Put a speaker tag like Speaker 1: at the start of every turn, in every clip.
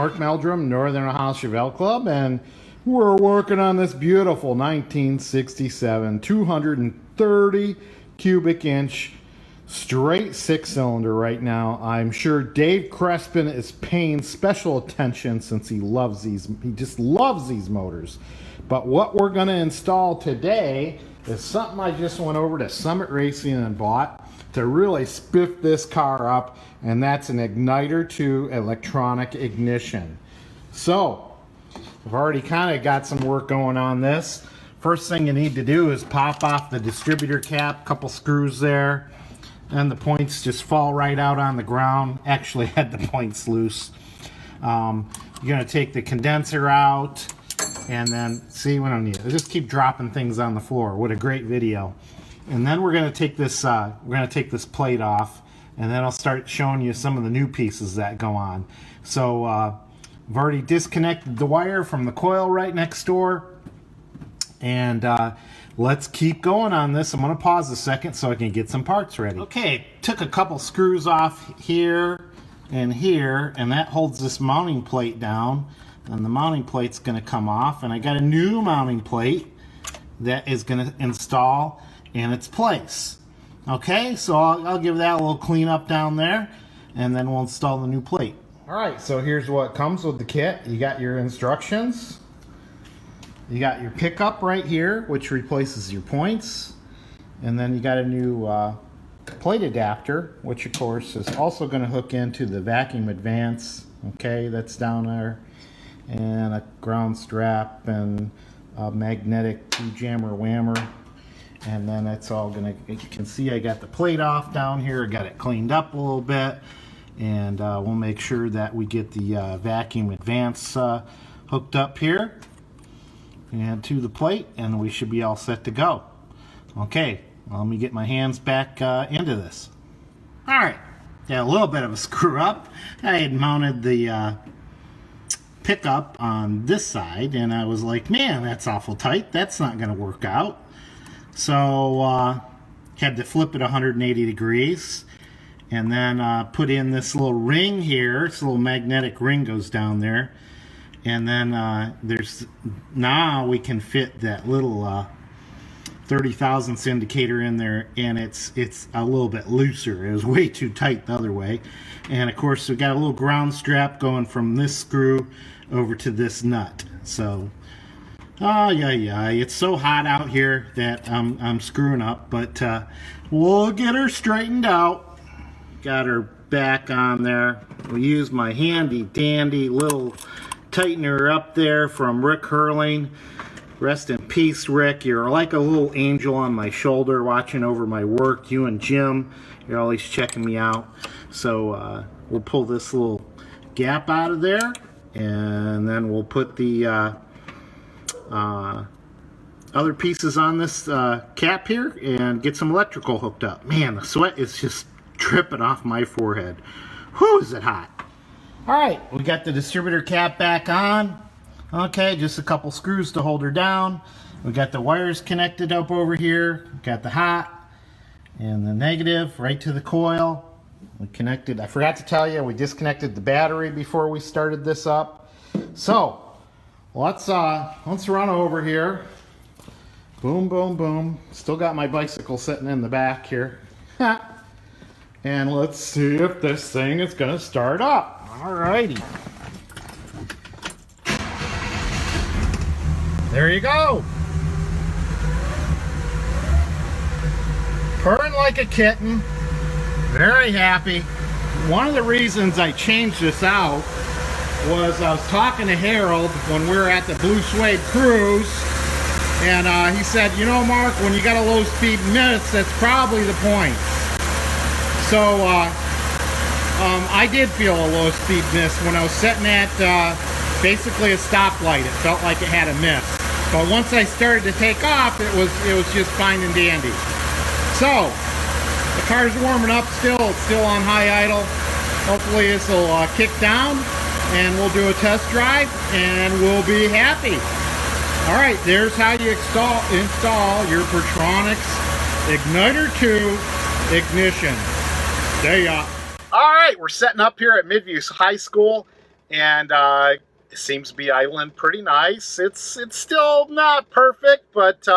Speaker 1: Mark Meldrum, Northern Ohio Chevelle Club, and we're working on this beautiful 1967 230 cubic inch straight six-cylinder right now. I'm sure Dave Crespin is paying special attention since he just loves these motors. But what we're going to install today is something I just went over to Summit Racing and bought to really spiff this car up, and that's an Ignitor 2 electronic ignition. So I've already kind of got some work going on this. First thing you need to do is pop off the distributor cap, couple screws there, and the points just fall right out on the ground. Actually had the points loose. You're going to take the condenser out, and then see what I need. Just keep dropping things on the floor. What a great video. And then we're going to take this plate off, and then I'll start showing you some of the new pieces that go on. So I've already disconnected the wire from the coil right next door, and let's keep going on this. I'm going to pause a second so I can get some parts ready. Okay, took a couple screws off here, and that holds this mounting plate down, and the mounting plate's going to come off, and I got a new mounting plate that is going to install in its place. Okay, so I'll give that a little cleanup down there, and then we'll install the new plate. Alright, so here's what comes with the kit. You got your instructions. You got your pickup right here, which replaces your points. And then you got a new plate adapter, which of course is also going to hook into the vacuum advance. Okay, that's down there. And a ground strap and a magnetic jammer whammer. And then it's all gonna, you can see I got the plate off down here, got it cleaned up a little bit, and we'll make sure that we get the vacuum advance hooked up here and to the plate, and we should be all set to go. Okay, let me get my hands back into this. Alright, got a little bit of a screw up. I had mounted the pickup on this side, and I was like, man, that's awful tight, that's not gonna work out. So had to flip it 180 degrees, and then put in this little ring here. This little magnetic ring goes down there, and then now we can fit that little 30 thousandths indicator in there, and it's a little bit looser. It was way too tight the other way. And of course we got a little ground strap going from this screw over to this nut. So yeah, it's so hot out here that I'm screwing up, but we'll get her straightened out. Got her back on there. We use my handy dandy little tightener up there from Rick Hurling. Rest in peace, Rick. You're like a little angel on my shoulder watching over my work. You and Jim, you're always checking me out. So we'll pull this little gap out of there, and then we'll put the other pieces on this cap here and get some electrical hooked up. Man, the sweat is just dripping off my forehead. Whew, is it hot. Alright, we got the distributor cap back on. Okay, just a couple screws to hold her down. We got the wires connected up over here. Got the hot and the negative right to the coil. We connected, I forgot to tell you, we disconnected the battery before we started this up. So let's run over here. Boom, boom, boom. Still got my bicycle sitting in the back here. And let's see if this thing is gonna start up. Alrighty. There you go. Purring like a kitten. Very happy. One of the reasons I changed this out was I was talking to Harold when we were at the Blue Suede Cruise, and he said, you know, Mark, when you got a low speed miss, that's probably the point. So I did feel a low speed miss when I was sitting at basically a stoplight. It felt like it had a miss, but once I started to take off, it was just fine and dandy. So the car's warming up still. It's still on high idle. Hopefully this will kick down, and we'll do a test drive, and we'll be happy. Alright, there's how you install your Petronix Ignitor 2 ignition. There you are. Alright, we're setting up here at Midview High School, and it seems to be idling pretty nice. It's still not perfect, but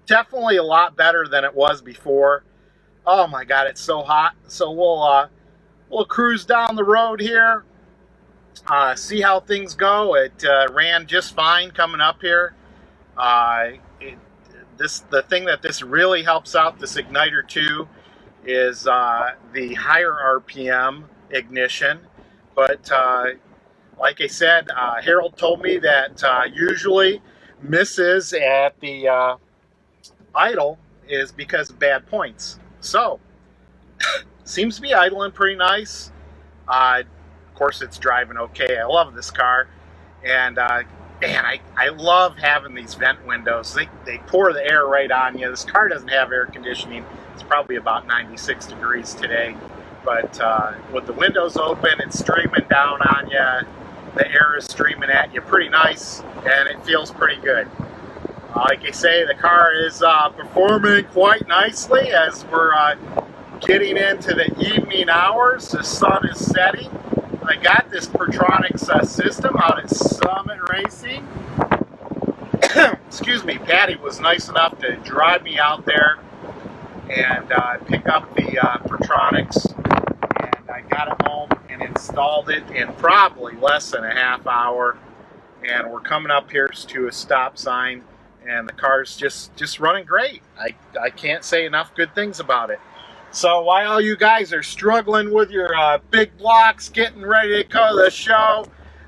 Speaker 1: definitely a lot better than it was before. Oh my God, it's so hot. So we'll cruise down the road here, see how things go. It ran just fine coming up here. The thing that this really helps out, this Ignitor 2, is the higher RPM ignition. But like I said, Harold told me that usually misses at the idle is because of bad points. So, seems to be idling pretty nice. Of course, it's driving okay. I love this car. And man, I love having these vent windows. They pour the air right on you. This car doesn't have air conditioning. It's probably about 96 degrees today. But with the windows open, it's streaming down on you. The air is streaming at you pretty nice, and it feels pretty good. Like I say, the car is performing quite nicely as we're getting into the evening hours. The sun is setting. I got this Petronix system out at Summit Racing. Excuse me, Patty was nice enough to drive me out there and pick up the Petronix. And I got it home and installed it in probably less than a half hour. And we're coming up here to a stop sign, and the car's just running great. I can't say enough good things about it. So while you guys are struggling with your big blocks, getting ready to go to the show,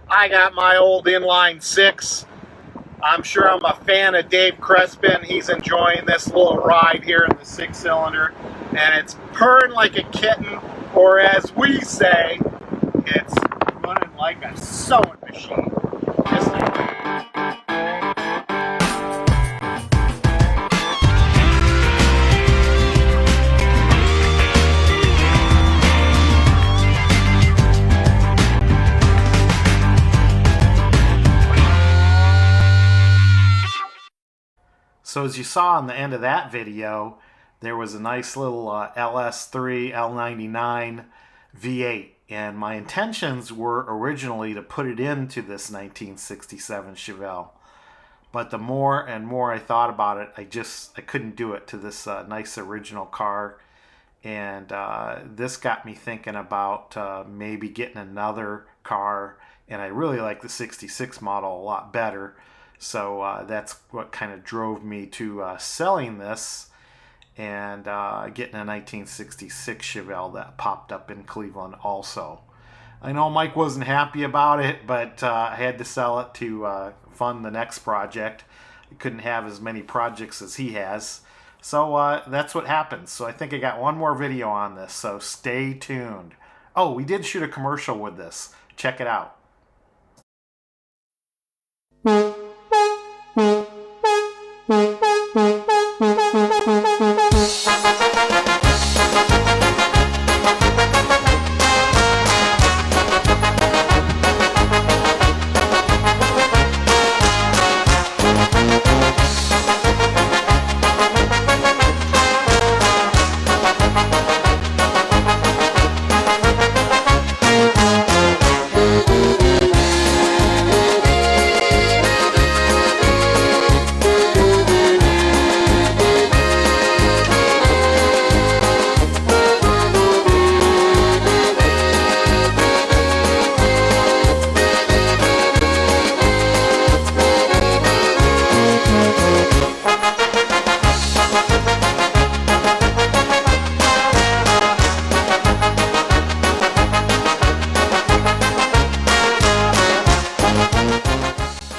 Speaker 1: I got my old inline 6. I'm sure I'm a fan of Dave Crespin. He's enjoying this little ride here in the 6-cylinder, and it's purring like a kitten, or as we say, it's running like a sewing machine. Just like So as you saw on the end of that video, there was a nice little LS3 L99 V8. And my intentions were originally to put it into this 1967 Chevelle. But the more and more I thought about it, I couldn't do it to this nice original car. And this got me thinking about maybe getting another car. And I really like the 66 model a lot better. So that's what kind of drove me to selling this and getting a 1966 Chevelle that popped up in Cleveland also. I know Mike wasn't happy about it, but I had to sell it to fund the next project. I couldn't have as many projects as he has. So that's what happens. So I think I got one more video on this, so stay tuned. Oh, we did shoot a commercial with this. Check it out.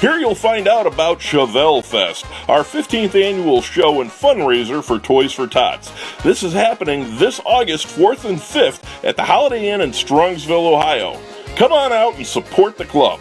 Speaker 2: Here you'll find out about Chevelle Fest, our 15th annual show and fundraiser for Toys for Tots. This is happening this August 4th and 5th at the Holiday Inn in Strongsville, Ohio. Come on out and support the club.